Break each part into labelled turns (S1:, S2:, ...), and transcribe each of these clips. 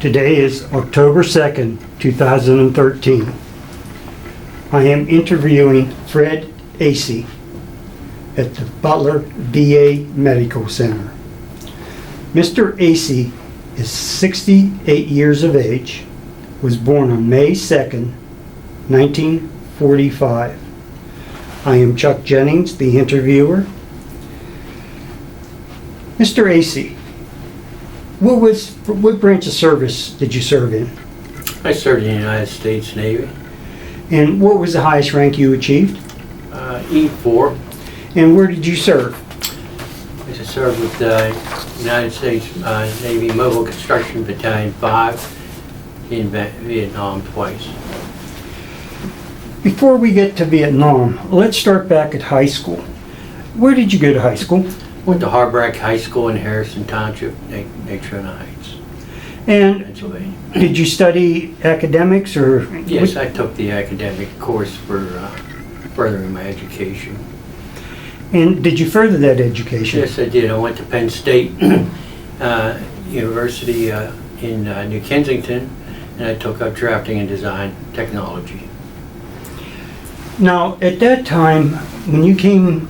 S1: Today is October 2nd, 2013. I am interviewing Fred Asay at the Butler VA Medical Center. Mr. Asay is 68 years of age, was born on May 2nd, 1945. I am Chuck Jennings, the interviewer. Mr. Asay, what branch of service did you serve in?
S2: I served in the United States Navy.
S1: And what was the highest rank you achieved?
S2: E4.
S1: And where did you serve?
S2: I served with the United States Navy Mobile Construction Battalion 5 in Vietnam twice.
S1: Before we get to Vietnam, let's start back at high school. Where did you go to high school?
S2: Went to Harborough High School in Harrison Township, Natrona Heights,
S1: And
S2: Pennsylvania.
S1: did you study academics or?
S2: Yes, I took the academic course for furthering my education.
S1: And did you further that education?
S2: Yes, I did. I went to Penn State University in New Kensington, and I took up drafting and design technology.
S1: Now, at that time, when you came,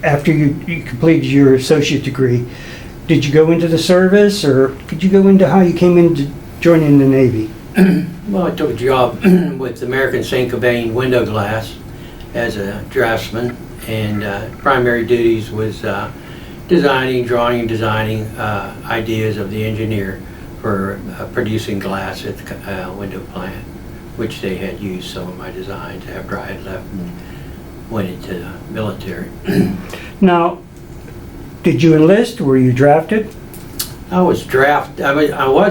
S1: after you completed your associate degree, did you go into the service, or could you go into how you came into joining the Navy?
S2: Well, I took a job with American Saint-Gobain Window Glass as a draftsman, and primary duties was drawing and designing ideas of the engineer for producing glass at the window plant, which they had used some of my designs after I had left and went into the military.
S1: Now, did you enlist? Were you drafted?
S2: I was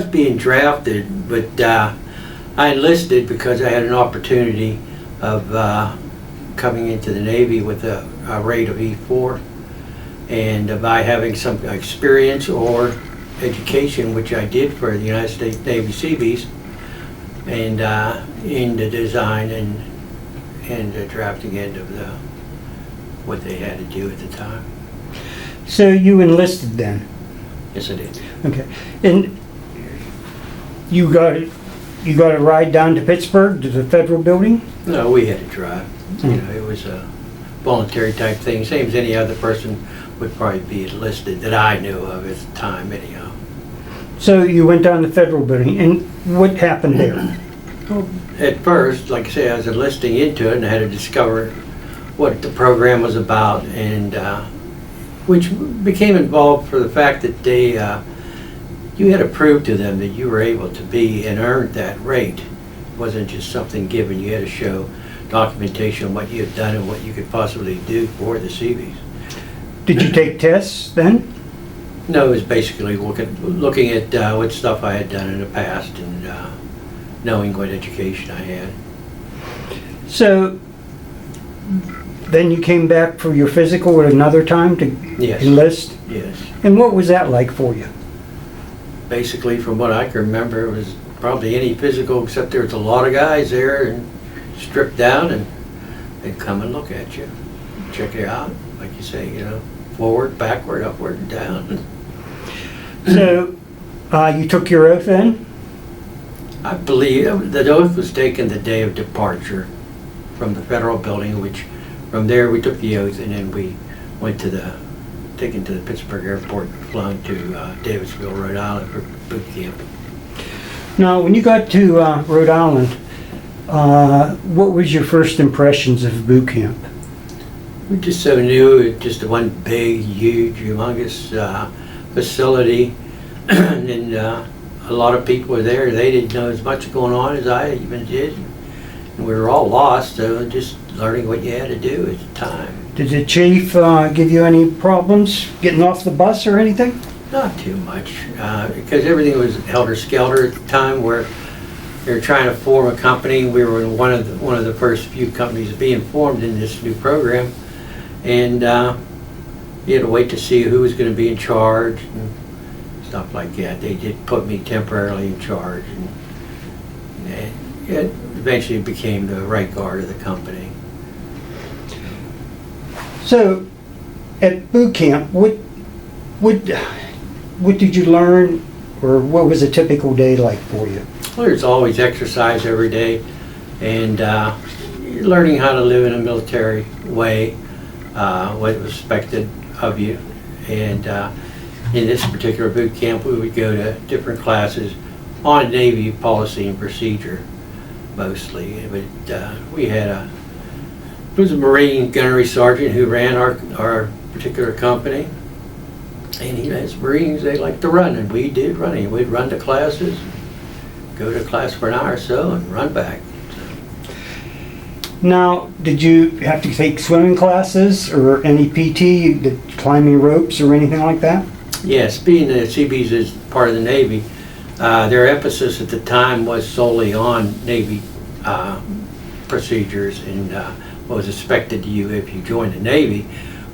S2: being drafted, but I enlisted because I had an opportunity of coming into the Navy with a rate of E4, and by having some experience or education, which I did for the United States Navy Seabees, and in the design and the drafting end of what they had to do at the time.
S1: So you enlisted then?
S2: Yes, I did.
S1: Okay. And you got a ride down to Pittsburgh to the federal building?
S2: No, we had to drive. You know, it was a voluntary type thing, same as any other person would probably be enlisted that I knew of at the time, anyhow.
S1: So you went down to the federal building, and what happened there?
S2: Well, at first, like I say, I was enlisting into it and I had to discover what the program was about, and which became involved for the fact that you had to prove to them that you were able to be and earn that rate. It wasn't just something given. You had to show documentation on what you had done and what you could possibly do for the Seabees.
S1: Did you take tests then?
S2: No, it was basically looking at what stuff I had done in the past and knowing what education I had.
S1: So then you came back for your physical at another time to
S2: Yes.
S1: enlist?
S2: Yes.
S1: And what was that like for you?
S2: Basically, from what I can remember, it was probably any physical, except there was a lot of guys there and stripped down, and they'd come and look at you, check you out, like you say, you know, forward, backward, upward, and down.
S1: So you took your oath then?
S2: I believe the oath was taken the day of departure from the federal building, which from there we took the oath, and then we went taken to the Pittsburgh airport and flown to Davisville, Rhode Island for boot camp.
S1: Now, when you got to Rhode Island, what was your first impressions of boot camp?
S2: We just so new, it just one big, huge, humongous facility, and then a lot of people were there. They didn't know as much going on as I even did, and we were all lost, so just learning what you had to do at the time.
S1: Did the chief give you any problems getting off the bus or anything?
S2: Not too much, because everything was helter-skelter at the time, where they were trying to form a company. We were one of the first few companies being formed in this new program, and you had to wait to see who was going to be in charge and stuff like that. They did put me temporarily in charge, and it eventually became the right guard of the company.
S1: So, at boot camp, what what did you learn, or what was a typical day like for you?
S2: Well, there's always exercise every day, and learning how to live in a military way, what was expected of you. And in this particular boot camp, we would go to different classes on Navy policy and procedure, mostly. But we had it was a Marine gunnery sergeant who ran our particular company. And he has Marines, they like to run, and we did running. We'd run to classes, go to class for an hour or so, and run back.
S1: Now, did you have to take swimming classes or any PT, climbing ropes or anything like that? Yes,
S2: being the Seabees is part of the Navy, their emphasis at the time was solely on Navy procedures and what was expected of you if you joined the Navy,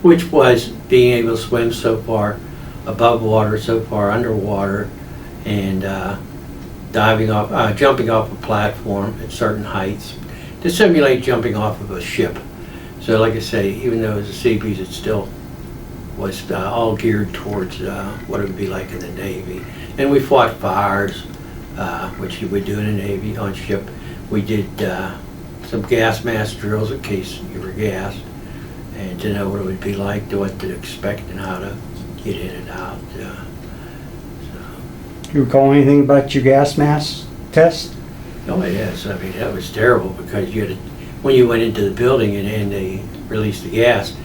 S2: which was being able to swim so far above water, so far underwater, and jumping off a platform at certain heights to simulate jumping off of a ship. So like I say, even though it was a Seabees, it still was all geared towards what it would be like in the Navy. And we fought fires, which you would do in the Navy on ship. We did some gas mask drills in case you were gassed, and to know what it would be like, what to expect, and how to get in and out.
S1: Do you recall anything about your gas mask test?
S2: Oh yes, I mean that was terrible because you had to, when you went into the building and they released the gas,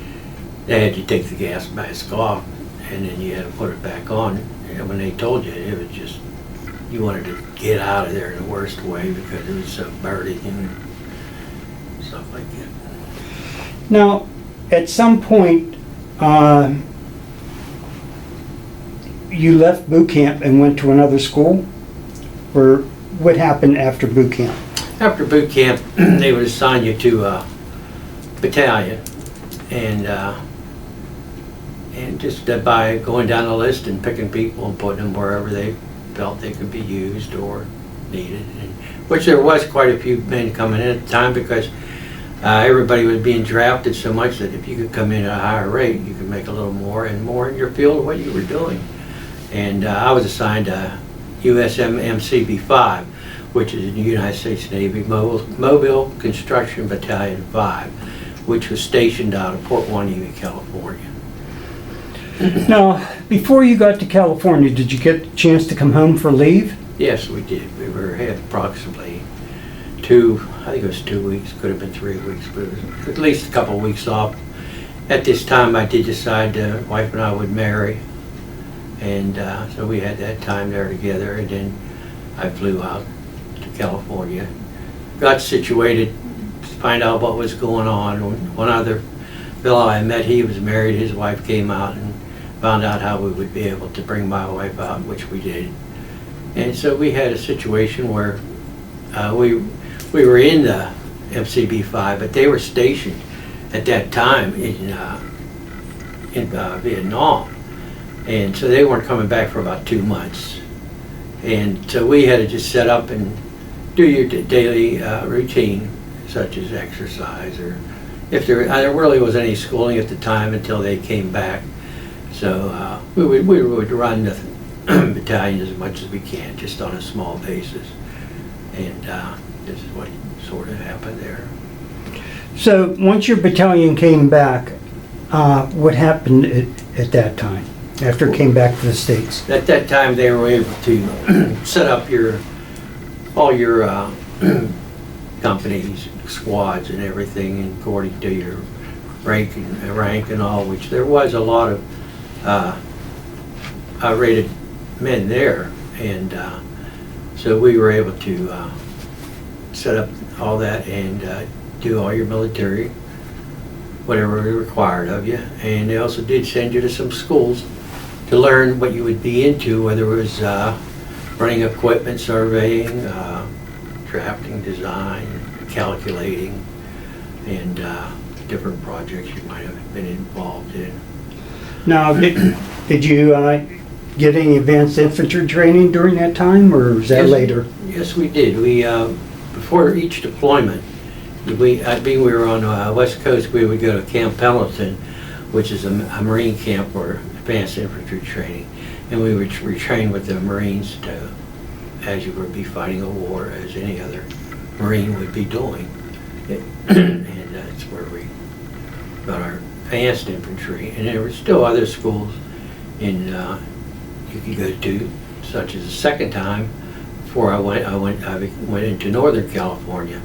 S2: they had you take the gas mask off and then you had to put it back on. And when they told you, it was just, you wanted to get out of there in the worst way because it was so dirty and stuff like that.
S1: Now, at some point, you left boot camp and went to another school? Or what happened after boot camp?
S2: After boot camp, they would assign you to a battalion, and just by going down the list and picking people and putting them wherever they felt they could be used or needed, and, which there was quite a few men coming in at the time because everybody was being drafted so much that if you could come in at a higher rate, you could make a little more and more in your field of what you were doing. And I was assigned to USM MCB-5, which is the United States Navy Mobile Construction Battalion 5, which was stationed out of Port Hueneme, California.
S1: Now, before you got to California, did you get a chance to come home for leave?
S2: Yes, we did. We had approximately I think it was 2 weeks, could have been 3 weeks, but it was at least a couple of weeks off. At this time, I did decide the wife and I would marry, and so we had that time there together, and then I flew out to California, got situated to find out what was going on. One other fellow I met, he was married, his wife came out and found out how we would be able to bring my wife out, which we did. And so we had a situation where we were in the MCB-5, but they were stationed at that time in Vietnam. And so they weren't coming back for about 2 months. And so we had to just set up and do your daily routine, such as exercise, or if there really was any schooling at the time until they came back. So we would run the battalion as much as we can, just on a small basis. And this is what sort of happened there.
S1: So once your battalion came back, what happened at that time, after it came back to the States?
S2: At that time, they were able to set up all your companies, squads, and everything according to your rank and all. Which there was a lot of rated men there, and so we were able to set up all that and do all your military, whatever required of you. And they also did send you to some schools to learn what you would be into, whether it was running equipment, surveying, drafting, design, calculating, and different projects you might have been involved in.
S1: Now, did you get any advanced infantry training during that time, or was that later?
S2: Yes, we did. We before each deployment, we were on the West Coast. We would go to Camp Pendleton, which is a Marine camp for advanced infantry training, and we would retrain with the Marines to, as you would be fighting a war as any other Marine would be doing. And that's where we got our advanced infantry. And there were still other schools in you could go to, such as the second time before I went into Northern California,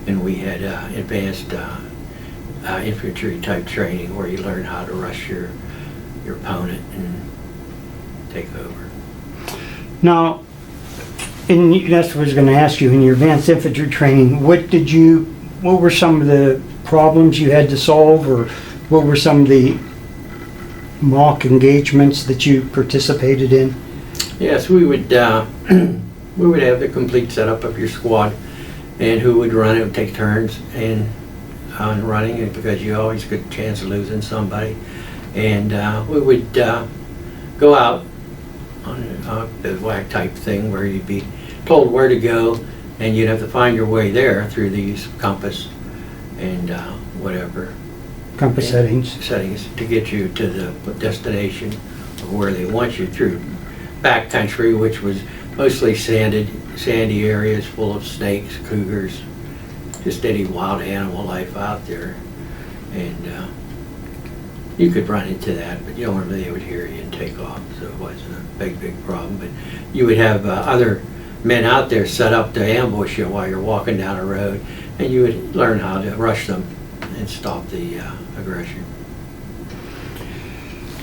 S2: and we had advanced infantry type training where you learn how to rush your opponent and take over.
S1: Now, and that's what I was going to ask you, in your advanced infantry training, what were some of the problems you had to solve, or what were some of the mock engagements that you participated in?
S2: Yes, we would we would have the complete setup of your squad, and who would run it, would take turns on running it, because you always get a chance of losing somebody. And we would go out on a bivouac type thing where you'd be told where to go, and you'd have to find your way there through these compass and whatever
S1: Compass
S2: settings to get you to the destination of where they want you, through backcountry, which was mostly sandy areas full of snakes, cougars, just any wild animal life out there. And you could run into that, but normally they would hear you and take off, so it wasn't a big problem. But you would have other men out there set up to ambush you while you're walking down a road, and you would learn how to rush them and stop the aggression.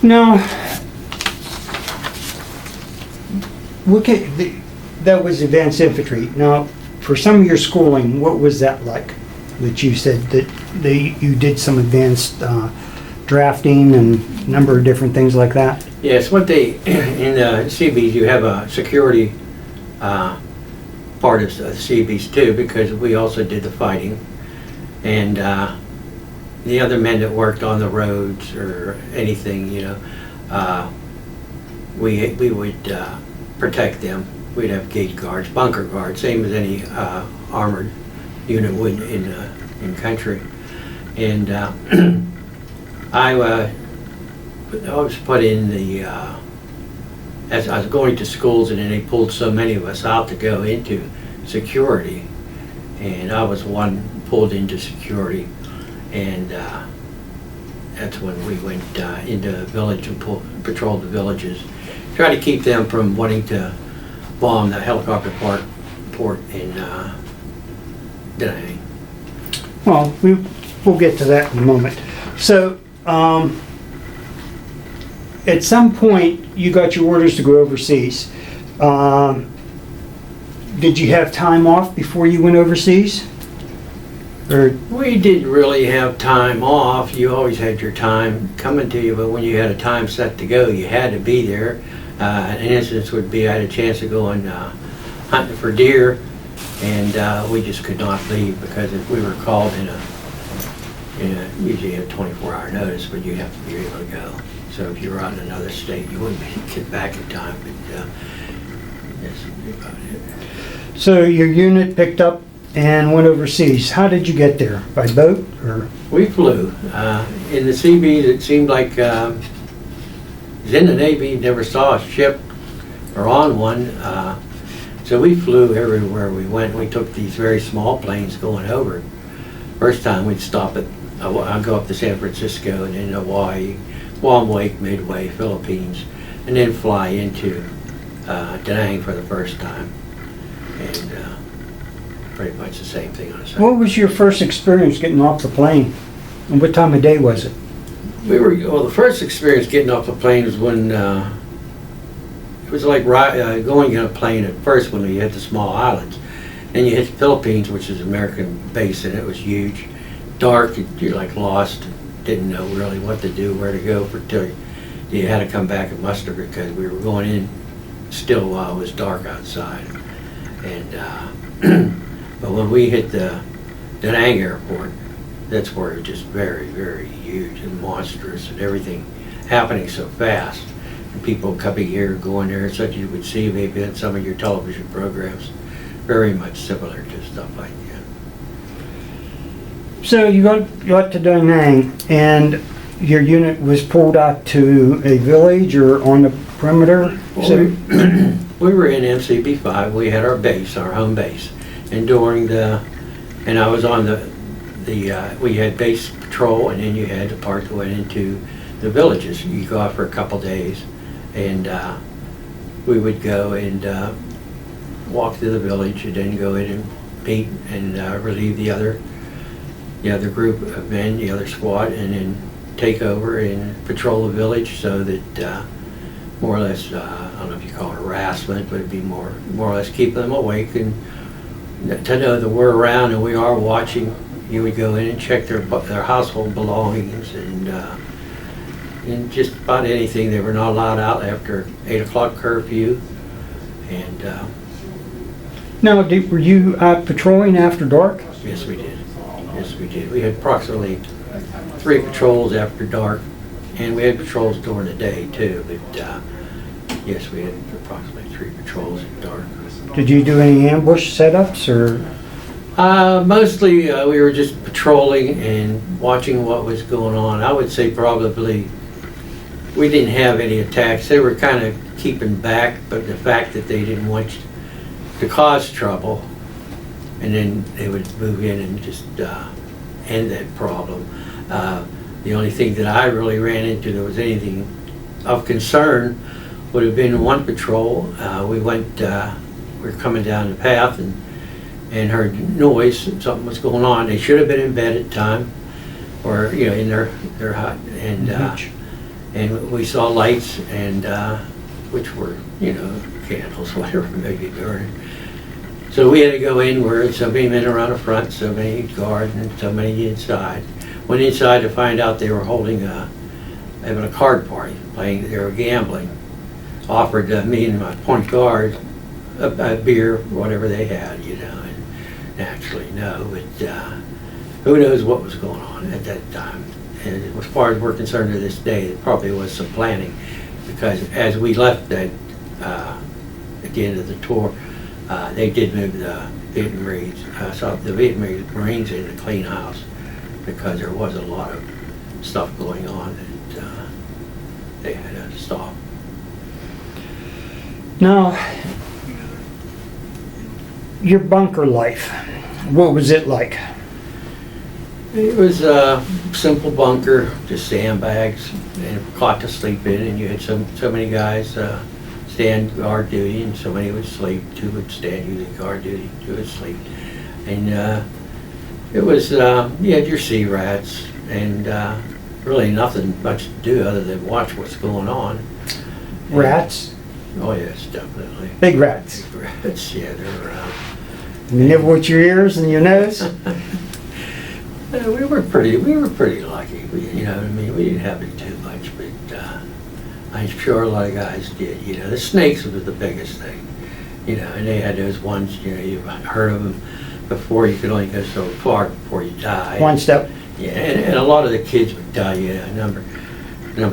S1: Now, that was advanced infantry. Now, for some of your schooling, what was that like? That you said that you did some advanced drafting and a number of different things like that?
S2: Yes, what they, in the CBs, you have a security part of the CBs too, because we also did the fighting. And the other men that worked on the roads or anything, we would protect them. We'd have gate guards, bunker guards, same as any armored unit would in country. And I was put in the, as I was going to schools, and then they pulled so many of us out to go into security, and I was one pulled into security. And that's when we went into the village and patrolled the villages, try to keep them from wanting to bomb the helicopter port in Da Nang.
S1: Well, we'll get to that in a moment. So, at some point, you got your orders to go overseas. Did you have time off before you went overseas? Or
S2: We didn't really have time off. You always had your time coming to you, but when you had a time set to go, you had to be there. An instance would be I had a chance to go and hunting for deer, and we just could not leave, because if we were called usually a 24-hour notice, but you have to be able to go. So if you were out in another state, you wouldn't get back in time. But that's about it.
S1: so your unit picked up and went overseas. How did you get there? By boat or?
S2: We flew. In the CBs, it seemed like was in the Navy, never saw a ship or on one. So we flew everywhere we went. We took these very small planes going over. First time we'd stop at, I'd go up to San Francisco and then Hawaii, Guam Lake, Midway, Philippines, and then fly into Da Nang for the first time. And pretty much the same thing on the second.
S1: What was your first experience getting off the plane? And what time of day was it?
S2: The first experience getting off the plane was when it was like going in a plane at first when you hit the small islands. Then you hit the Philippines, which is an American base, and it was huge, dark. You're like lost, didn't know really what to do, where to go till you had to come back and muster, because we were going in still while it was dark outside. And but when we hit the Da Nang airport, that's where it was just very, very huge and monstrous, and everything happening so fast. And people coming here, going there, such you would see maybe in some of your television programs, very much similar to stuff like that.
S1: So you got to Da Nang, and your unit was pulled out to a village or on the perimeter?
S2: Well, we were in MCB5. We had our base, our home base, and and I was on we had base patrol, and then you had the part that went into the villages. You go out for a couple days, and we would go and walk to the village, and then go in and meet and relieve the other group of men, the other squad, and then take over and patrol the village, so that more or less, I don't know if you call it harassment, but it'd be more or less keep them awake and to know that we're around and we are watching. You would go in and check their household belongings and just about anything. They were not allowed out after 8 o'clock curfew. And
S1: Now, were you out patrolling after dark?
S2: yes, we did. Yes, we did. We had approximately 3 patrols after dark, and we had patrols during the day too. But yes, we had approximately 3 patrols at dark.
S1: Did you do any ambush setups or?
S2: Mostly we were just patrolling and watching what was going on. I would say probably we didn't have any attacks. They were kind of keeping back, but the fact that they didn't want to cause trouble, and then they would move in and just end that problem. The only thing that I really ran into that was anything of concern would have been one patrol. We were coming down the path and heard noise. Something was going on. They should have been in bed at the time, or in their hut, and we saw lights and which were candles, whatever may be burning. So we had to go in where so many men around the front, so many guard, and so many inside. Went inside to find out they were having a card party, they were gambling. Offered me and my point guard a beer, whatever they had, and naturally no, but who knows what was going on at that time. And as far as we're concerned to this day, there probably was some planning, because as we left that at the end of the tour, they did move the Vietnamese in to clean house, because there was a lot of stuff going on that they had to stop.
S1: Now, your bunker life, what was it like?
S2: It was a simple bunker, just sandbags and a cot to sleep in, and you had so many guys stand guard duty, and so many would sleep. 2 would stand usually guard duty, 2 would sleep. And it was, you had your sea rats, and really nothing much to do other than watch what's going on.
S1: Rats?
S2: Oh yes, definitely.
S1: Big rats?
S2: Big rats, yeah, they're around.
S1: You nibble with your ears and your nose?
S2: We were pretty lucky. We didn't have it too much, but I'm sure a lot of guys did. The snakes was the biggest thing. And they had those ones. You've heard of them before. You could only go so far before you die.
S1: One step.
S2: Yeah, and a lot of the kids would die. Number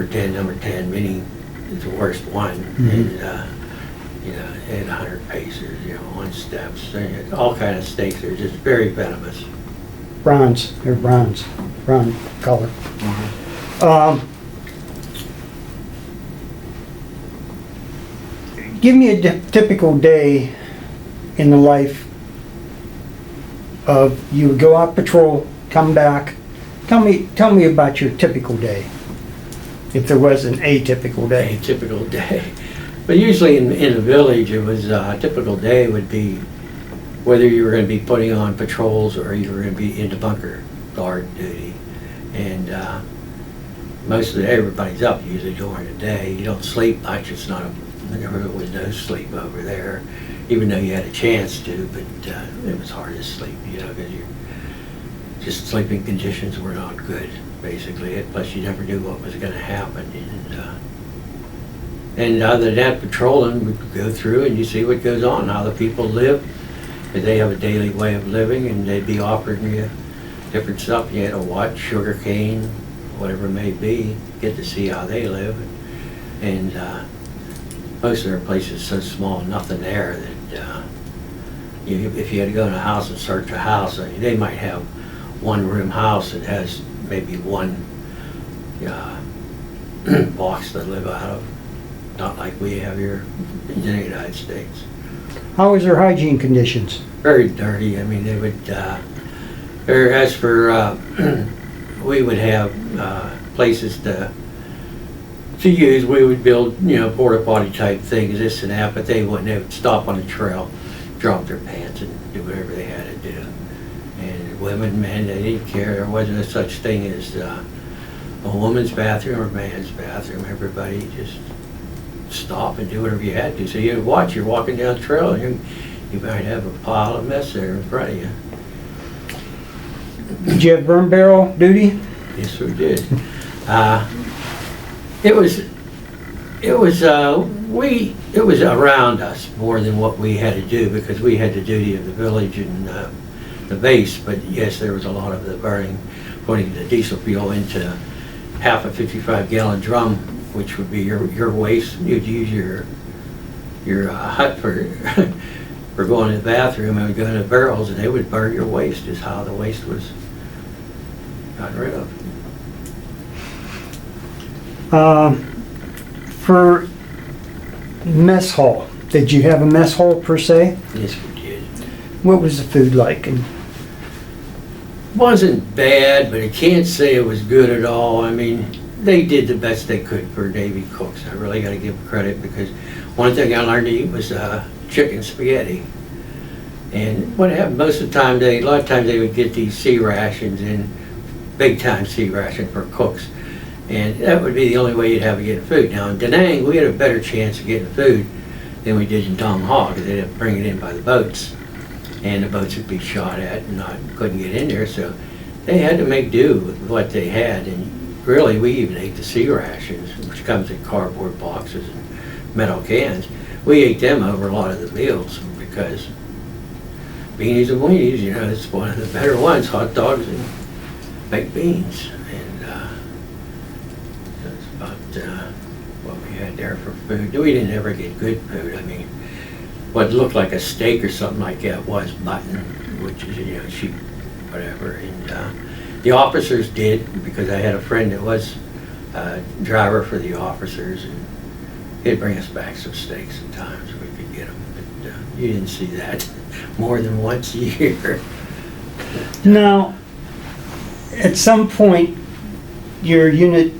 S2: 10, meaning it's the worst one.
S1: Mm-hmm.
S2: And they had 100 pacers. 1 steps. All kind of snakes. They're just very venomous.
S1: Bronze. They're bronze. Brown color.
S2: Mm-hmm.
S1: Give me a typical day in the life of, you would go out patrol, come back. Tell me about your typical day, if there was an atypical day.
S2: A typical day. But usually in a village, it was a typical day would be whether you were going to be putting on patrols or you were going to be in the bunker guard duty. And everybody's up usually during the day. You don't sleep much. There was no sleep over there, even though you had a chance to, but it was hard to sleep, because just sleeping conditions were not good, basically. Plus you never knew what was going to happen. And other than that, patrolling, we would go through and you see what goes on, how the people live. They have a daily way of living, and they'd be offering you different stuff. You had to watch, sugar cane, whatever it may be, get to see how they live. And most of their places so small, nothing there that if you had to go in a house and search a house, they might have 1-room house that has maybe one box to live out of, not like we have here in the United States.
S1: How was their hygiene conditions?
S2: Very dirty. I mean, they would, as for, we would have places to use. We would build, porta potty type things, this and that, but they wouldn't. They would stop on the trail, drop their pants, and do whatever they had to do. And women, men, they didn't care. There wasn't a such thing as a woman's bathroom or a man's bathroom. Everybody just stop and do whatever you had to. So you'd watch. You're walking down the trail, and you might have a pile of mess there in front of you.
S1: Did you have burn barrel duty?
S2: Yes, we did. It was around us more than what we had to do, because we had the duty of the village and the base. But yes, there was a lot of the burning, putting the diesel fuel into half a 55-gallon drum, which would be your waste. You'd use your hut for for going to the bathroom, and would go into barrels, and they would burn your waste. Is how the waste was gotten rid of.
S1: For mess hall, did you have a mess hall per se?
S2: Yes, we did.
S1: What was the food like? And
S2: Wasn't bad, but I can't say it was good at all. I mean, they did the best they could for Navy cooks. I really got to give them credit, because one thing I learned to eat was chicken spaghetti. And what happened most of the time, a lot of times they would get these sea rations, and big time sea ration for cooks. And that would be the only way you'd have to get food. Now in Da Nang, we had a better chance of getting food than we did in Dong Ha, because they'd have to bring it in by the boats. And the boats would be shot at and couldn't get in there, so they had to make do with what they had. And really, we even ate the sea rations, which comes in cardboard boxes and metal cans. We ate them over a lot of the meals, because beanies and weenies, it's one of the better ones, hot dogs and baked beans. And that's about what we had there for food. We didn't ever get good food. I mean, what looked like a steak or something like that was mutton, which is, sheep, whatever. And the officers did, because I had a friend that was a driver for the officers, and he'd bring us back some steaks sometimes. We could get them, but you didn't see that more than once a year.
S1: now, at some point, your unit,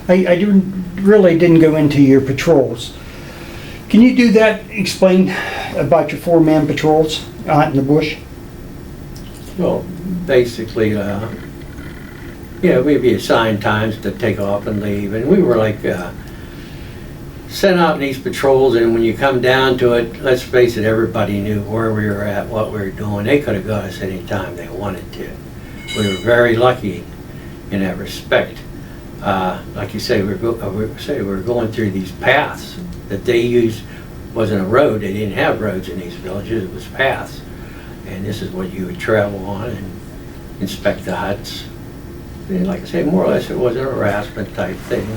S1: I really didn't go into your patrols. Can you do that? Explain about your 4-man patrols out in the bush?
S2: Well, basically, we'd be assigned times to take off and leave, and we were like sent out in these patrols. And when you come down to it, let's face it, everybody knew where we were at, what we were doing. They could have got us any time they wanted to. We were very lucky in that respect. Like you say, we were going through these paths that they used. Wasn't a road. They didn't have roads in these villages. It was paths, and this is what you would travel on and inspect the huts. And like I say, more or less, it was a harassment type thing.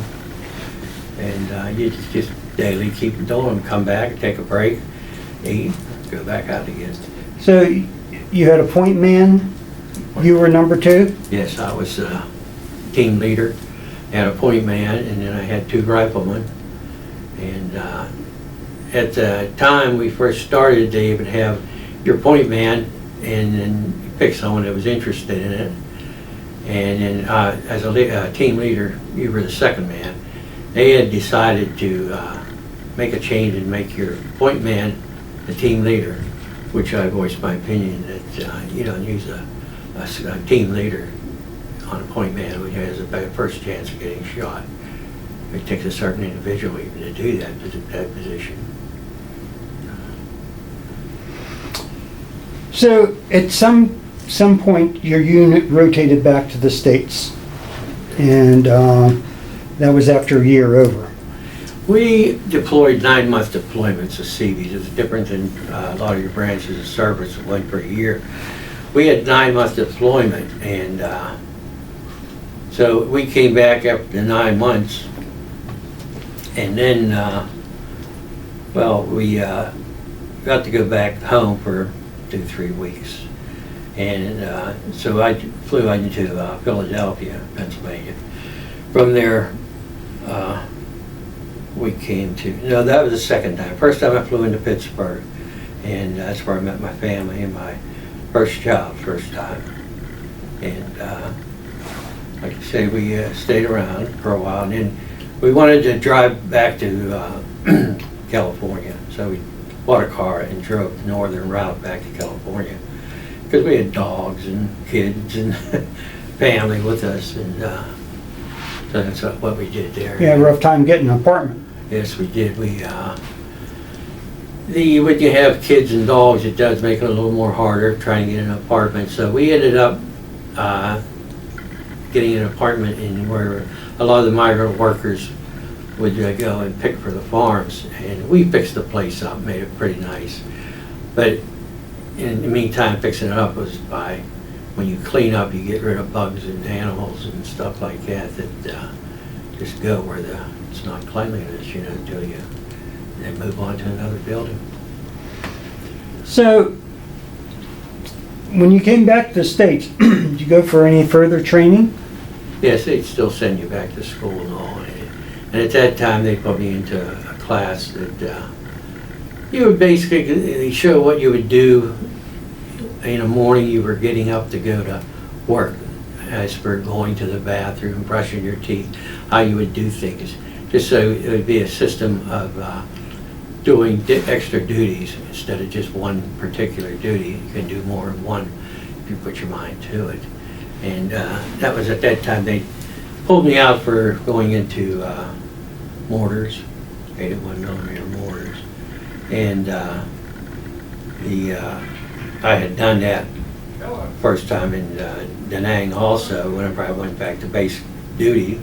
S2: And you just daily keep it going, come back, take a break, eat, go back out again.
S1: So you had a point man. You were number 2.
S2: Yes, I was team leader, had a point man, and then I had 2 riflemen. And at the time we first started, they would have your point man, and then you pick someone that was interested in it. And then as a team leader, you were the second man. They had decided to make a change and make your point man the team leader, which I voiced my opinion that you don't use a team leader on a point man, which has a better first chance of getting shot. It takes a certain individual even to do that position.
S1: So at some point, your unit rotated back to the States, and that was after a year over.
S2: We deployed 9-month deployments of CVs. It was different than a lot of your branches of service that went for a year. We had 9-month deployment, and so we came back after 9 months, and then, we got to go back home for 2-3 weeks. And so I flew into Philadelphia, Pennsylvania, from there, we came to, no, that was the second time. First time I flew into Pittsburgh, and that's where I met my family and my first job, first time. And like I say, we stayed around for a while, and then we wanted to drive back to California. So we bought a car and drove the northern route back to California, because we had dogs and kids and family with us, and so that's what we did there.
S1: You had a rough time getting an apartment.
S2: Yes, we did. When you have kids and dogs, it does make it a little more harder trying to get an apartment. So we ended up getting an apartment in where a lot of the migrant workers would go and pick for the farms. And we fixed the place up, made it pretty nice. But in the meantime, fixing it up was by, when you clean up, you get rid of bugs and animals and stuff like that just go where it's not cleanliness, until you then move on to another building.
S1: So, when you came back to the States, did you go for any further training?
S2: Yes, they'd still send you back to school and all. And at that time, they put me into a class that you would basically show what you would do in the morning. You were getting up to go to work, as for going to the bathroom, brushing your teeth, how you would do things. Just so it would be a system of doing extra duties instead of just one particular duty. You can do more than one if you put your mind to it. And that was at that time they pulled me out for going into mortars, 81 millimeter mortars. And I had done that first time in Da Nang also. Whenever I went back to base duty,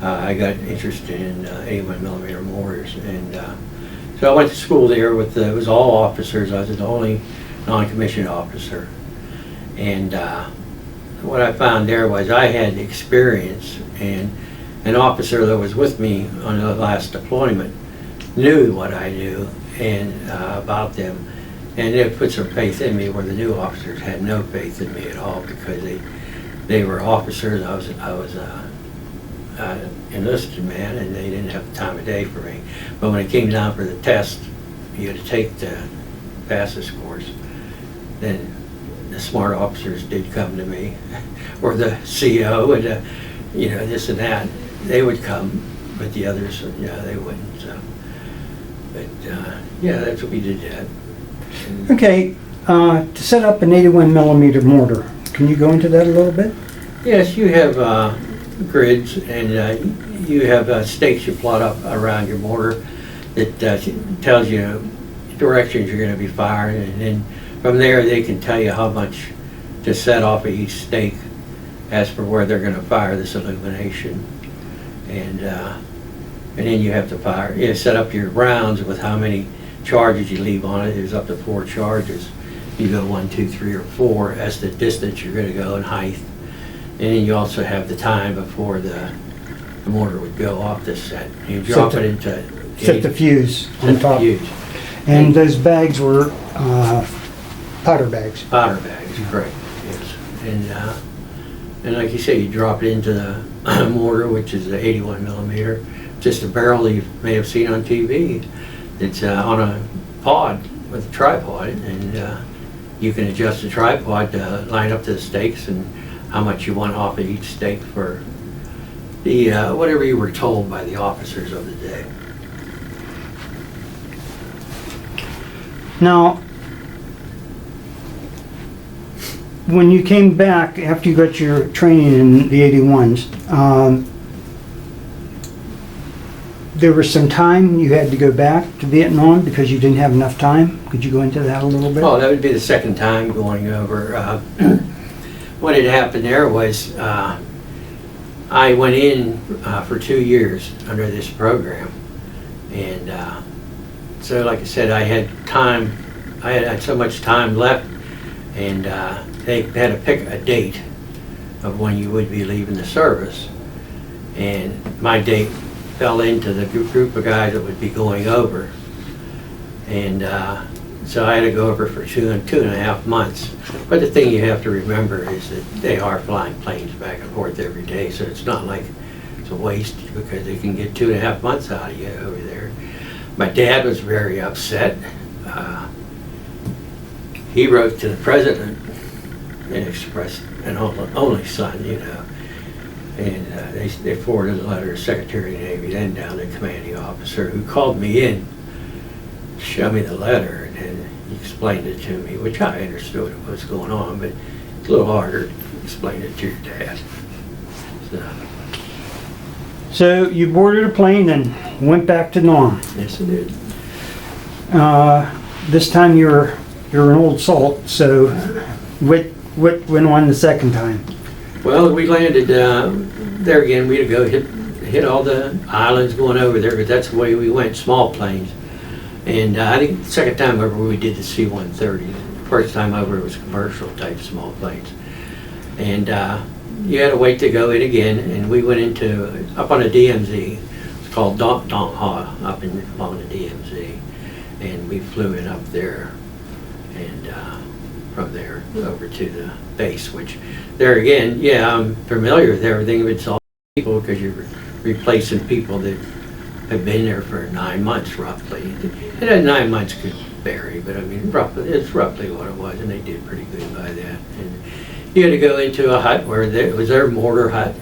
S2: I got interested in 81 millimeter mortars. And so I went to school there with, it was all officers. I was the only non-commissioned officer. And what I found there was I had experience, and an officer that was with me on the last deployment knew what I knew and about them, and it put some faith in me where the new officers had no faith in me at all, because they were officers. I was enlisted man, and they didn't have the time of day for me. But when it came down for the test, you had to take the fastest course. Then the smart officers did come to me, or the CO, and this and that. They would come, but the others, they wouldn't. So. But that's what we did. That.
S1: Okay, to set up an 81 millimeter mortar, can you go into that a little bit?
S2: Yes, you have grids, and you have stakes you plot up around your mortar that tells you directions you're going to be firing, and then from there they can tell you how much to set off of each stake as for where they're going to fire this illumination. And then you have to fire, set up your rounds with how many charges you leave on it. There's up to 4 charges. You go 1, 2, 3, or 4 as the distance you're going to go in height. And then you also have the time before the mortar would go off the set. You drop it into...
S1: Set the fuse on top.
S2: Fuse.
S1: And those bags were powder bags.
S2: Powder bags, correct, yes. And like you say, you drop it into the mortar, which is the 81 millimeter. Just a barrel you may have seen on TV. It's on a pod with a tripod, and you can adjust the tripod to line up to the stakes and how much you want off of each stake for the whatever you were told by the officers of the day.
S1: Now, when you came back after you got your training in the 81s, there was some time you had to go back to Vietnam because you didn't have enough time. Could you go into that a little bit?
S2: Oh, that would be the second time going over. What had happened there was I went in for 2 years under this program, and so like I said, I had time. I had so much time left, and they had to pick a date of when you would be leaving the service, and my date fell into the group of guys that would be going over, and so I had to go over for 2.5 months. But the thing you have to remember is that they are flying planes back and forth every day, so it's not like It's a waste because they can get 2.5 months out of you over there. My dad was very upset. He wrote to the president and expressed an only son, you know. And they forwarded a letter to Secretary of the Navy, then down to the commanding officer, who called me in to show me the letter, and he explained it to me, which I understood what was going on, but it's a little harder to explain it to your dad.
S1: So you boarded a plane and went back to Norm.
S2: Yes, it did.
S1: This time you're an old salt, so what went on the second time?
S2: Well, we landed there again. We had to go hit all the islands going over there, but that's the way we went, small planes. And I think the second time over we did the C-130. First time over it was commercial type small planes. And you had to wait to go in again, and we went up on a DMZ. It's called Dong Ha, up along the DMZ. And we flew in up there, and from there over to the base, which there again, yeah, I'm familiar with everything. It's all people because you're replacing people that have been there for 9 months roughly. And that 9 months could vary, but I mean, it's roughly what it was, and they did pretty good by that. And you had to go into a hut where it was their mortar hut,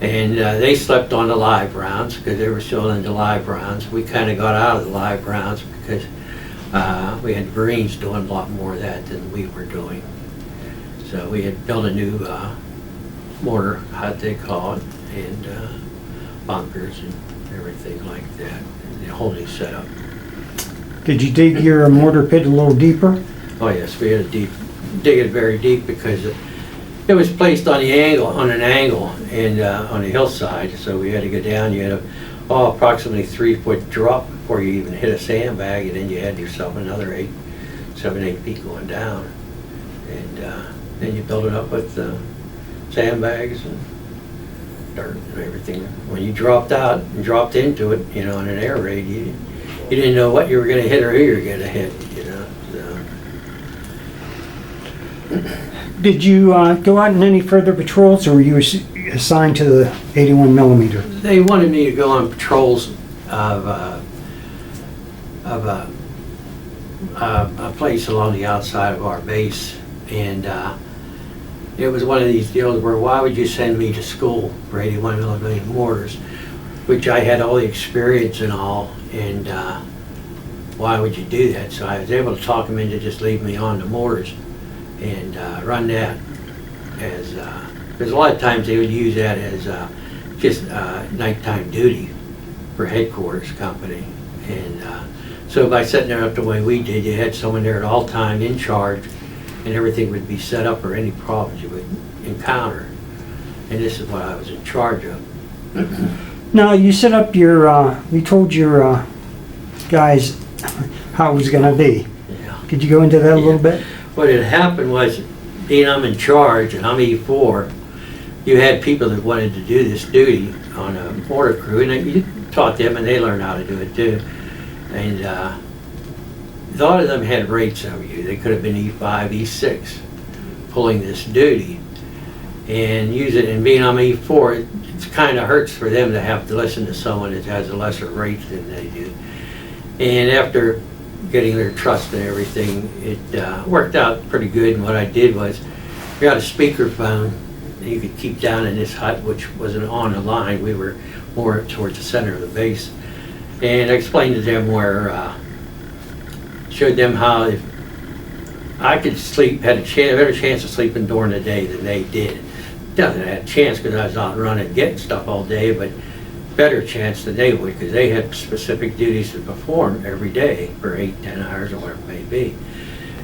S2: and they slept on the live rounds because they were still into live rounds. We kind of got out of the live rounds because we had Marines doing a lot more of that than we were doing. So we had built a new mortar hut, they call it, and bunkers and everything like that, and the whole new setup.
S1: Did you dig your mortar pit a little deeper?
S2: Oh yes, we had to dig it very deep because it was placed on an angle, and on the hillside. So we had to go down. You had approximately 3-foot drop before you even hit a sandbag, and then you had yourself another 7, 8 feet going down, and then you build it up with sandbags and dirt and everything. When you dropped out and dropped into it, you know, on an air raid, you didn't know what you were going to hit or who you were going to hit, you know. So.
S1: Did you go out in any further patrols, or were you assigned to the 81 millimeter?
S2: They wanted me to go on patrols of a place along the outside of our base, and it was one of these deals where why would you send me to school for 81 millimeter mortars, which I had all the experience and all, and why would you do that? So I was able to talk them into just leaving me on the mortars and run that as, because a lot of times they would use that as just nighttime duty for headquarters company. And so by setting it up the way we did, you had someone there at all time in charge, and everything would be set up for any problems you would encounter. And this is what I was in charge of.
S1: Now, you set up your, you told your guys how it was going to be.
S2: Yeah.
S1: Could you go into that a little bit?
S2: What had happened was, being I'm in charge and I'm E4, you had people that wanted to do this duty on a mortar crew, and you taught them and they learned how to do it too. And a lot of them had rates over you. They could have been E5, E6 pulling this duty and use it. And being I'm E4, it kind of hurts for them to have to listen to someone that has a lesser rate than they do. And after getting their trust and everything, it worked out pretty good. And what I did was, we got a speakerphone that you could keep down in this hut, which wasn't on the line. We were more towards the center of the base. And I explained to them where, showed them how if I could sleep, had a better chance of sleeping during the day than they did. Doesn't have a chance because I was out running, getting stuff all day, but better chance than they would because they had specific duties to perform every day for 8, 10 hours or whatever it may be.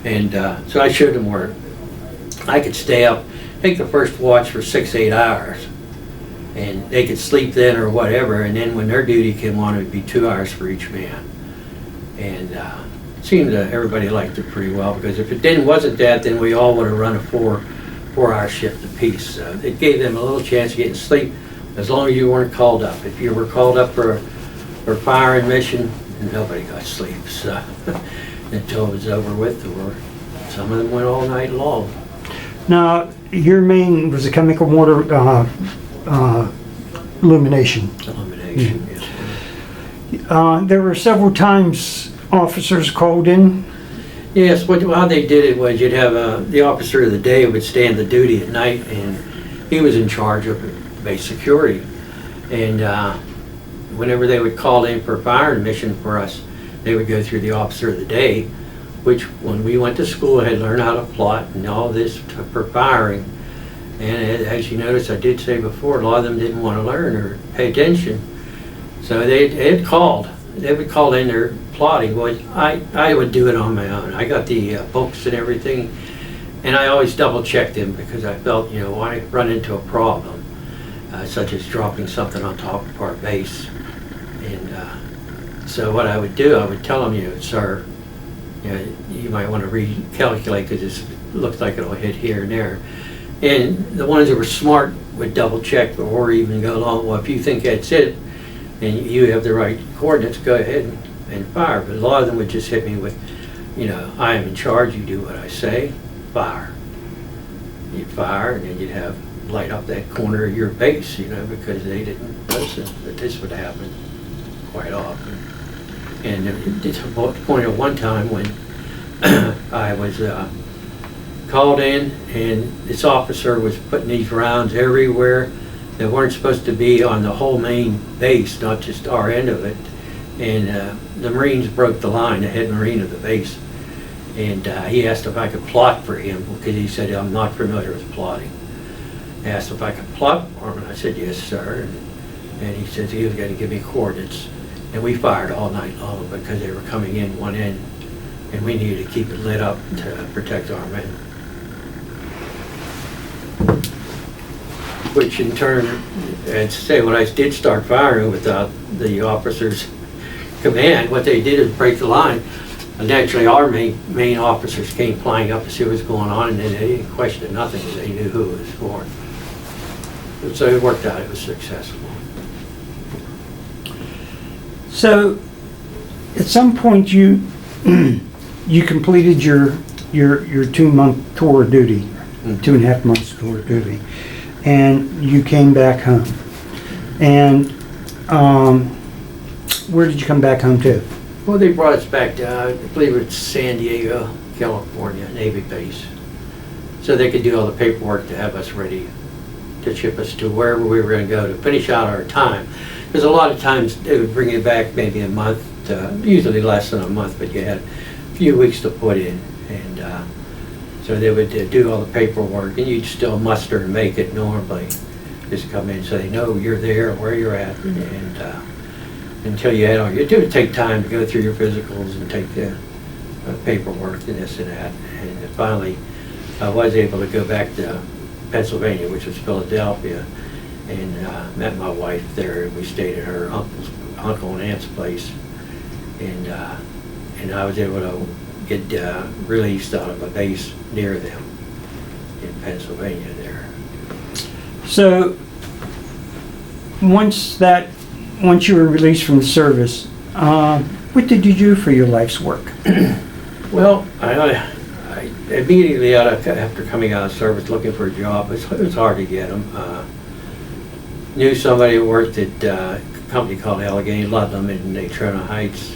S2: And so I showed them where I could stay up, take the first watch for 6, 8 hours, and they could sleep then or whatever, and then when their duty came on, it would be 2 hours for each man. And it seemed that everybody liked it pretty well, because if it wasn't that, then we all would have run a 4-hour shift apiece. So it gave them a little chance of getting sleep, as long as you weren't called up. If you were called up for firing mission, nobody got sleep. So until it was over with, or some of them went all night long.
S1: Now, your main was a chemical mortar illumination.
S2: Elimination, yes.
S1: There were several times officers called in.
S2: Yes, how they did it was you'd have the officer of the day would stand the duty at night, and he was in charge of base security. And whenever they would call in for a firing mission for us, they would go through the officer of the day, which when we went to school had learned how to plot and all this for firing. And as you notice, I did say before, a lot of them didn't want to learn or pay attention. So they would call in their plotting. Well, I would do it on my own. I got the books and everything, and I always double checked them because I felt, why run into a problem, such as dropping something on top of our base. And so what I would do, I would tell them, sir, you might want to recalculate because this looks like it'll hit here and there. And the ones that were smart would double check or even go along, well, if you think that's it and you have the right coordinates, go ahead and fire. But a lot of them would just hit me with, I am in charge, you do what I say, fire. You'd fire, and then you'd light up that corner of your base, because they didn't notice that this would happen quite often. And it's a point at one time when I was called in, and this officer was putting these rounds everywhere that weren't supposed to be on the whole main base, not just our end of it. And the Marines broke the line, the head Marine of the base. And he asked if I could plot for him, because he said, I'm not familiar with plotting. He asked if I could plot for him, and I said, yes, sir. And he says he was going to give me coordinates. And we fired all night long because they were coming in one end, and we needed to keep it lit up to protect our men. Which in turn, and say when I did start firing without the officer's command, what they did is break the line. And naturally our main officers came flying up to see what was going on, and then they didn't question nothing because they knew who it was for. And so it worked out, it was successful.
S1: So at some point you you completed your 2-month tour of duty, 2.5 months tour of duty, and you came back home. And where did you come back home to?
S2: Well, they brought us back to, I believe it's San Diego, California, Navy base. So they could do all the paperwork to have us ready to ship us to wherever we were going to go to finish out our time. Because a lot of times they would bring you back maybe a month, usually less than a month, but you had a few weeks to put in. And so they would do all the paperwork, and you'd still muster and make it normally. Just come in so they know you're there, where you're at, and until you had all, it would take time to go through your physicals and take the paperwork and this and that. And finally, I was able to go back to Pennsylvania, which was Philadelphia, and met my wife there, and we stayed at her uncle and aunt's place, and I was able to get released out of a base near them in Pennsylvania there.
S1: So once you were released from the service, what did you do for your life's work?
S2: Well, I immediately after coming out of service looking for a job, it was hard to get them. Knew somebody who worked at a company called Allegheny Ludlam in Natrona Heights,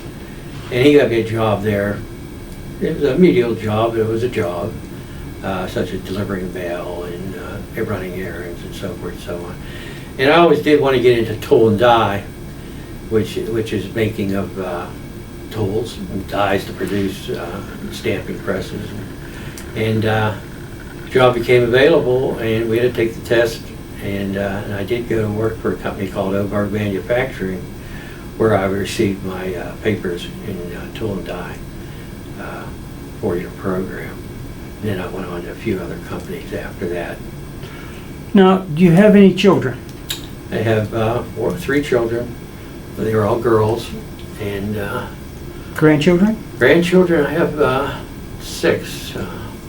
S2: and he got me a job there. It was a medial job, but it was a job, such as delivering mail and running errands and so forth and so on. And I always did want to get into tool and die, which is making of tools and dies to produce stamping presses. And job became available, and we had to take the test. And I did go to work for a company called Oberg Manufacturing, where I received my papers in tool and die, 4-year program. And then I went on to a few other companies after that.
S1: Now, do you have any children?
S2: I have 3 children. They were all girls. And
S1: Grandchildren?
S2: grandchildren, I have 6,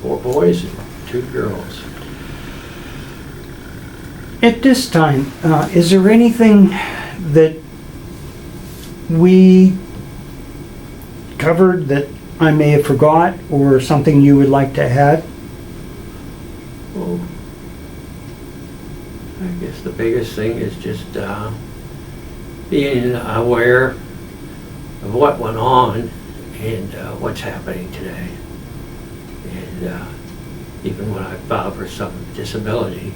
S2: 4 boys and 2 girls.
S1: At this time, is there anything that we covered that I may have forgot, or something you would like to add?
S2: Well, I guess the biggest thing is just being aware of what went on and what's happening today. And even when I filed for some disability,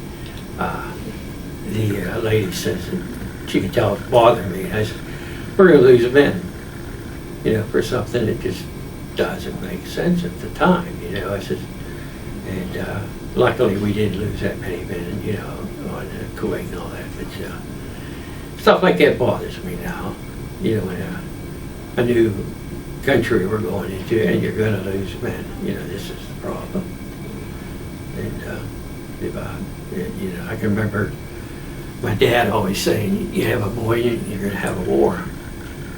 S2: the lady says that she could tell it's bothering me. I said, we're going to lose men, for something that just doesn't make sense at the time, I said, and luckily we didn't lose that many men, on Kuwait and all that, but stuff like that bothers me now, in a new country we're going into, and you're going to lose men, this is the problem. And I can remember my dad always saying, you have a boy, you're going to have a war.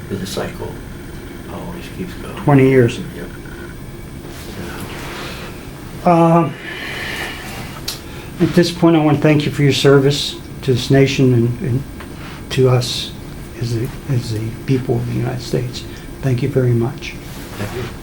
S2: The cycle always keeps going.
S1: 20 years.
S2: Yep.
S1: At this point, I want to thank you for your service to this nation and to us as the people of the United States. Thank you very much.
S2: Thank you.